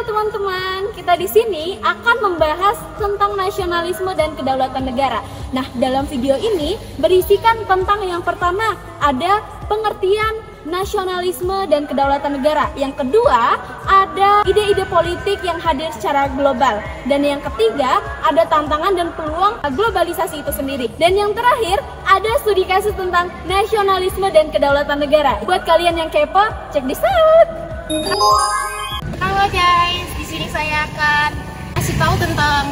teman-teman, kita di sini akan membahas tentang nasionalisme dan kedaulatan negara. Nah, dalam video ini berisikan tentang yang pertama ada pengertian nasionalisme dan kedaulatan negara. Yang kedua, ada ide-ide politik yang hadir secara global. Dan yang ketiga, ada tantangan dan peluang globalisasi itu sendiri. Dan yang terakhir, ada studi kasus tentang nasionalisme dan kedaulatan negara. Buat kalian yang kepo, check this out. Halo guys, di sini saya akan kasih tahu tentang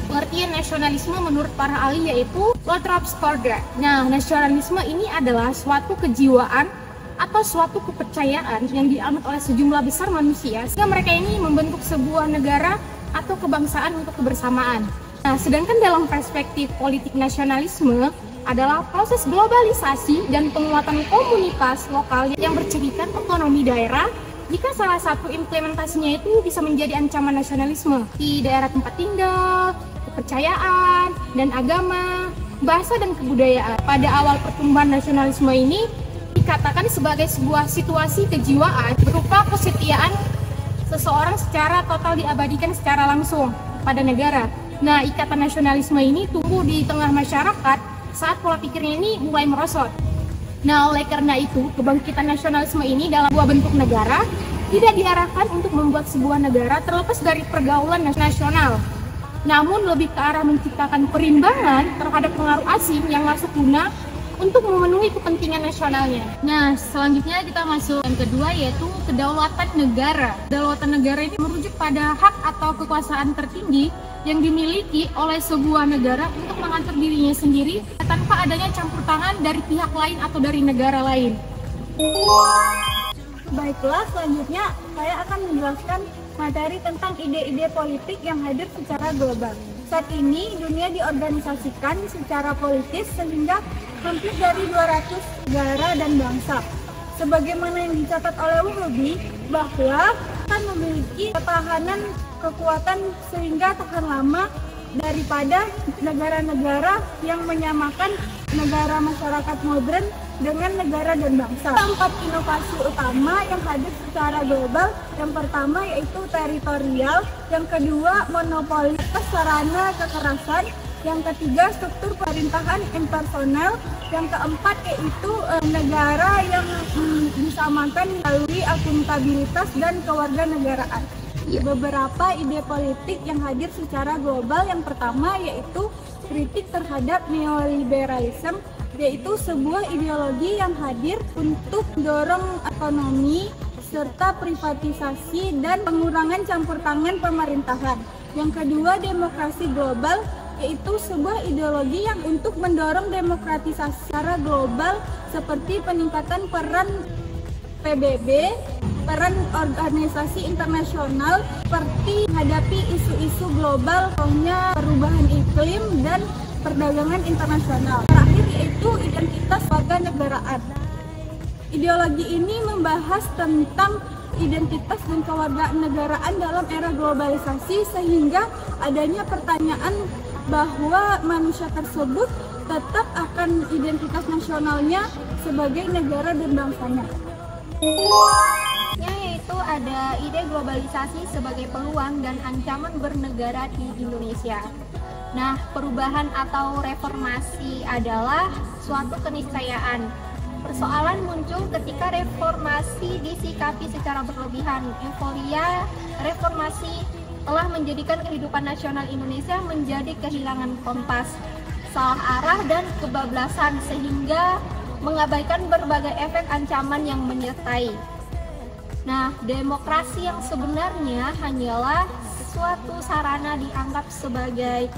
pengertian nasionalisme menurut para ahli, yaitu Lothrop Scott. Nah, nasionalisme ini adalah suatu kejiwaan atau suatu kepercayaan yang dianut oleh sejumlah besar manusia sehingga mereka ini membentuk sebuah negara atau kebangsaan untuk kebersamaan. Nah, sedangkan dalam perspektif politik, nasionalisme adalah proses globalisasi dan penguatan komunitas lokal yang bercerita otonomi daerah jika salah satu implementasinya itu bisa menjadi ancaman nasionalisme di daerah tempat tinggal, kepercayaan, dan agama, bahasa, dan kebudayaan. Pada awal pertumbuhan nasionalisme ini dikatakan sebagai sebuah situasi kejiwaan berupa kesetiaan seseorang secara total diabadikan secara langsung pada negara. Nah, ikatan nasionalisme ini tumbuh di tengah masyarakat saat pola pikirnya ini mulai merosot. Nah, oleh karena itu, kebangkitan nasionalisme ini dalam sebuah bentuk negara tidak diarahkan untuk membuat sebuah negara terlepas dari pergaulan nasional, namun lebih ke arah menciptakan perimbangan terhadap pengaruh asing yang masuk guna untuk memenuhi kepentingan nasionalnya. Nah, selanjutnya kita masuk yang kedua, yaitu kedaulatan negara. Kedaulatan negara ini merujuk pada hak atau kekuasaan tertinggi yang dimiliki oleh sebuah negara untuk mengatur dirinya sendiri tanpa adanya campur tangan dari pihak lain atau dari negara lain. Baiklah, selanjutnya saya akan menjelaskan materi tentang ide-ide politik yang hadir secara global. Saat ini dunia diorganisasikan secara politis sehingga hampir dari 200 negara dan bangsa. Sebagaimana yang dicatat oleh Wahhabi, bahwa akan memiliki ketahanan kekuatan sehingga tahan lama daripada negara-negara yang menyamakan negara masyarakat modern dengan negara dan bangsa. Empat inovasi utama yang hadir secara global, yang pertama yaitu teritorial, yang kedua monopoli sarana kekerasan, yang ketiga struktur pemerintahan impersonal, yang keempat yaitu negara yang disamakan melalui akuntabilitas dan kewarganegaraan. Beberapa ide politik yang hadir secara global, yang pertama yaitu kritik terhadap neoliberalisme, yaitu sebuah ideologi yang hadir untuk mendorong ekonomi serta privatisasi dan pengurangan campur tangan pemerintahan. Yang kedua, demokrasi global, yaitu sebuah ideologi yang untuk mendorong demokratisasi secara global seperti peningkatan peran PBB, peran organisasi internasional seperti menghadapi isu-isu global, contohnya perubahan iklim dan perdagangan internasional. Terakhir yaitu identitas kewarganegaraan. Ideologi ini membahas tentang identitas dan kewarganegaraan dalam era globalisasi sehingga adanya pertanyaan bahwa manusia tersebut tetap akan identitas nasionalnya sebagai negara dan bangsanya. Yaitu ada ide globalisasi sebagai peluang dan ancaman bernegara di Indonesia. Nah, perubahan atau reformasi adalah suatu keniscayaan. Persoalan muncul ketika reformasi disikapi secara berlebihan. Euforia reformasi telah menjadikan kehidupan nasional Indonesia menjadi kehilangan kompas, salah arah dan kebablasan sehingga mengabaikan berbagai efek ancaman yang menyertai. Nah, demokrasi yang sebenarnya hanyalah suatu sarana dianggap sebagai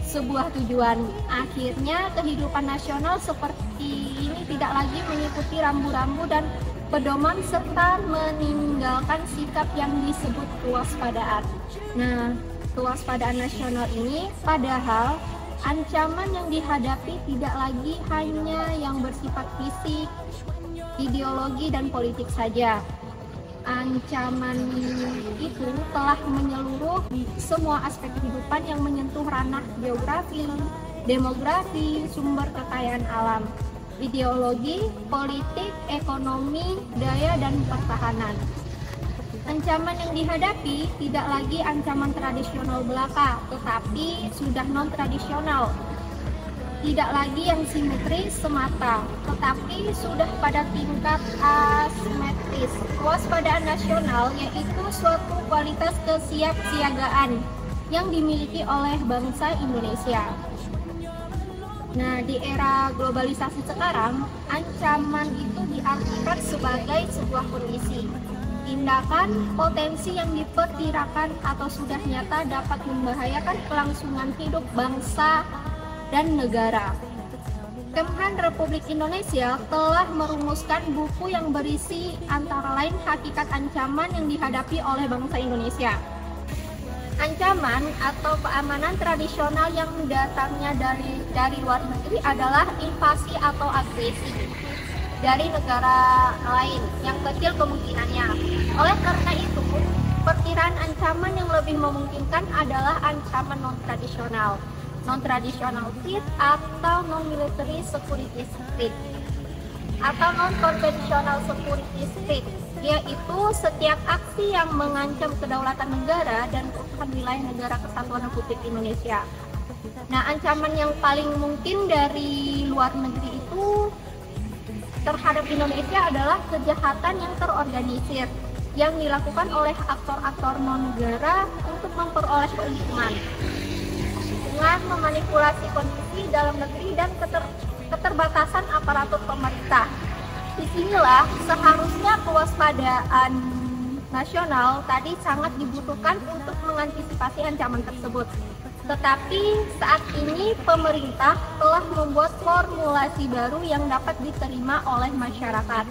sebuah tujuan. Akhirnya kehidupan nasional seperti ini tidak lagi mengikuti rambu-rambu dan pedoman serta meninggalkan sikap yang disebut kewaspadaan. Nah, kewaspadaan nasional ini padahal ancaman yang dihadapi tidak lagi hanya yang bersifat fisik, ideologi, dan politik saja. Ancaman itu telah menyeluruh di semua aspek kehidupan yang menyentuh ranah geografi, demografi, sumber kekayaan alam, ideologi, politik, ekonomi, budaya, dan pertahanan. Ancaman yang dihadapi tidak lagi ancaman tradisional belaka, tetapi sudah non-tradisional. Tidak lagi yang simetris semata, tetapi sudah pada tingkat asimetris. Kewaspadaan nasional yaitu suatu kualitas kesiapsiagaan yang dimiliki oleh bangsa Indonesia. Nah, di era globalisasi sekarang, ancaman itu diartikan sebagai sebuah kondisi, tindakan, potensi yang diperkirakan atau sudah nyata dapat membahayakan kelangsungan hidup bangsa dan negara. Kemhan Republik Indonesia telah merumuskan buku yang berisi antara lain hakikat ancaman yang dihadapi oleh bangsa Indonesia. Ancaman atau keamanan tradisional yang datangnya dari luar negeri adalah invasi atau agresi dari negara lain yang kecil kemungkinannya. Oleh karena itu, perkiraan ancaman yang lebih memungkinkan adalah ancaman non-tradisional, non-traditional threat atau non-military security threat atau non-conventional security threat, yaitu setiap aksi yang mengancam kedaulatan negara dan keutuhan wilayah negara kesatuan Republik Indonesia. Nah, ancaman yang paling mungkin dari luar negeri itu terhadap Indonesia adalah kejahatan yang terorganisir yang dilakukan oleh aktor-aktor non-negara untuk memperoleh keuntungan dengan memanipulasi kondisi dalam negeri dan keterbatasan aparatur pemerintah. Disinilah seharusnya kewaspadaan nasional tadi sangat dibutuhkan untuk mengantisipasi ancaman tersebut. Tetapi saat ini pemerintah telah membuat formulasi baru yang dapat diterima oleh masyarakat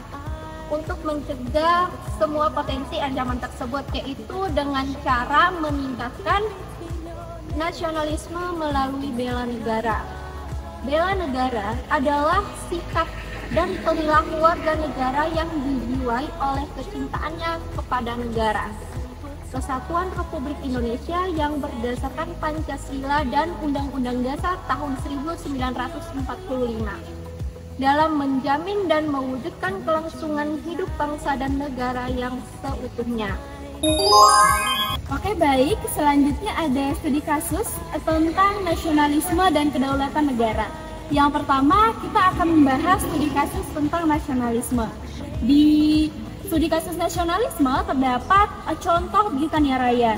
untuk mencegah semua potensi ancaman tersebut, yaitu dengan cara meningkatkan nasionalisme melalui bela negara. Bela negara adalah sikap dan perilaku warga negara yang dijiwai oleh kecintaannya kepada negara, Kesatuan Republik Indonesia yang berdasarkan Pancasila dan Undang-Undang Dasar tahun 1945 dalam menjamin dan mewujudkan kelangsungan hidup bangsa dan negara yang seutuhnya. Oke, baik, selanjutnya ada studi kasus tentang nasionalisme dan kedaulatan negara. Yang pertama, kita akan membahas studi kasus tentang nasionalisme. Di studi kasus nasionalisme terdapat contoh Britania Raya.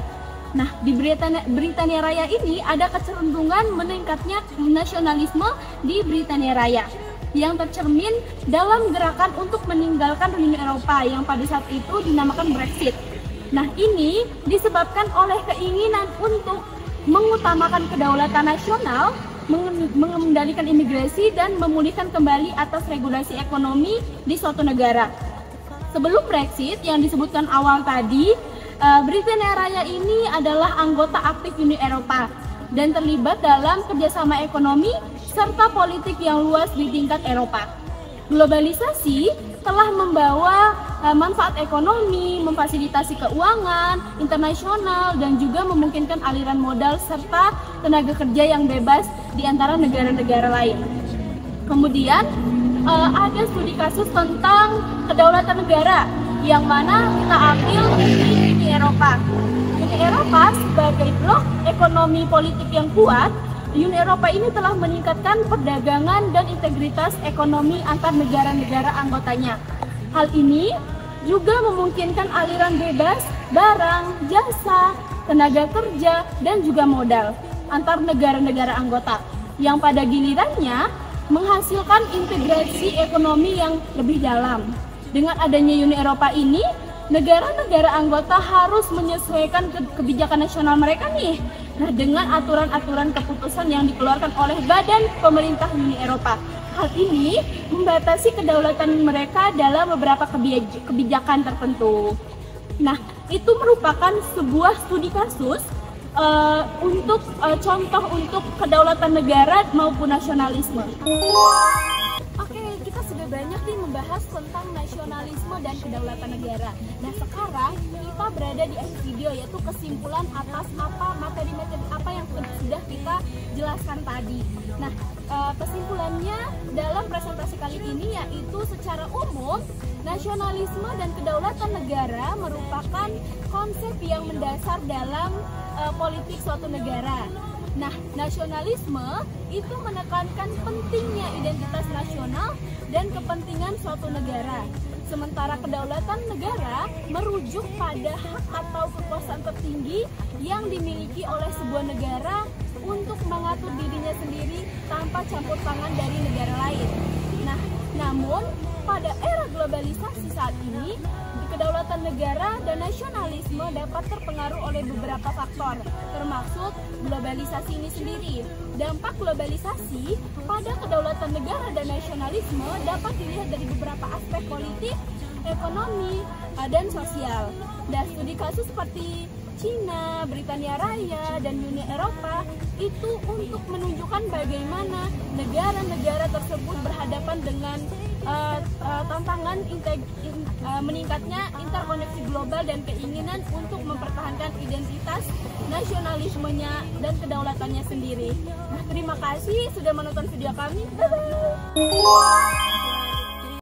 Nah, di Britania Raya ini ada kecenderungan meningkatnya nasionalisme di Britania Raya yang tercermin dalam gerakan untuk meninggalkan Uni Eropa yang pada saat itu dinamakan Brexit. Nah, ini disebabkan oleh keinginan untuk mengutamakan kedaulatan nasional, mengendalikan imigrasi, dan memulihkan kembali atas regulasi ekonomi di suatu negara. Sebelum Brexit yang disebutkan awal tadi, Britania Raya ini adalah anggota aktif Uni Eropa dan terlibat dalam kerjasama ekonomi serta politik yang luas di tingkat Eropa. Globalisasi telah membawa manfaat ekonomi, memfasilitasi keuangan internasional, dan juga memungkinkan aliran modal serta tenaga kerja yang bebas di antara negara-negara lain. Kemudian ada studi kasus tentang kedaulatan negara yang mana kita ambil di Uni Eropa. Uni Eropa sebagai blok ekonomi politik yang kuat, Uni Eropa ini telah meningkatkan perdagangan dan integritas ekonomi antar negara-negara anggotanya. Hal ini juga memungkinkan aliran bebas barang, jasa, tenaga kerja, dan juga modal antar negara-negara anggota yang pada gilirannya menghasilkan integrasi ekonomi yang lebih dalam. Dengan adanya Uni Eropa ini, negara-negara anggota harus menyesuaikan kebijakan nasional mereka nih. Nah, dengan aturan-aturan keputusan yang dikeluarkan oleh badan pemerintah Uni Eropa. Hal ini membatasi kedaulatan mereka dalam beberapa kebijakan tertentu. Nah, itu merupakan sebuah studi kasus untuk contoh untuk kedaulatan negara maupun nasionalisme. Oke, kita sudah banyak nih membahas membahas tentang nasionalisme dan kedaulatan negara. Nah, sekarang kita berada di akhir video, yaitu kesimpulan atas materi-materi apa yang sudah kita jelaskan tadi. Nah, kesimpulannya dalam presentasi kali ini yaitu secara umum nasionalisme dan kedaulatan negara merupakan konsep yang mendasar dalam politik suatu negara. Nah, nasionalisme itu menekankan pentingnya identitas nasional dan kepentingan suatu negara. Sementara kedaulatan negara merujuk pada hak atau kekuasaan tertinggi yang dimiliki oleh sebuah negara untuk mengatur dirinya sendiri tanpa campur tangan dari negara lain. Nah, namun pada era globalisasi saat ini, kedaulatan negara dan nasionalisme dapat terpengaruh oleh beberapa faktor, termasuk globalisasi ini sendiri. Dampak globalisasi pada kedaulatan negara dan nasionalisme dapat dilihat dari beberapa aspek politik, ekonomi, dan sosial. Dan studi kasus seperti Cina, Britania Raya, dan Uni Eropa itu untuk menunjukkan bagaimana negara-negara tersebut berhadapan dengan tantangan meningkatnya interkoneksi global dan keinginan untuk mempertahankan identitas nasionalismenya dan kedaulatannya sendiri. Nah, terima kasih sudah menonton video kami. Bye-bye.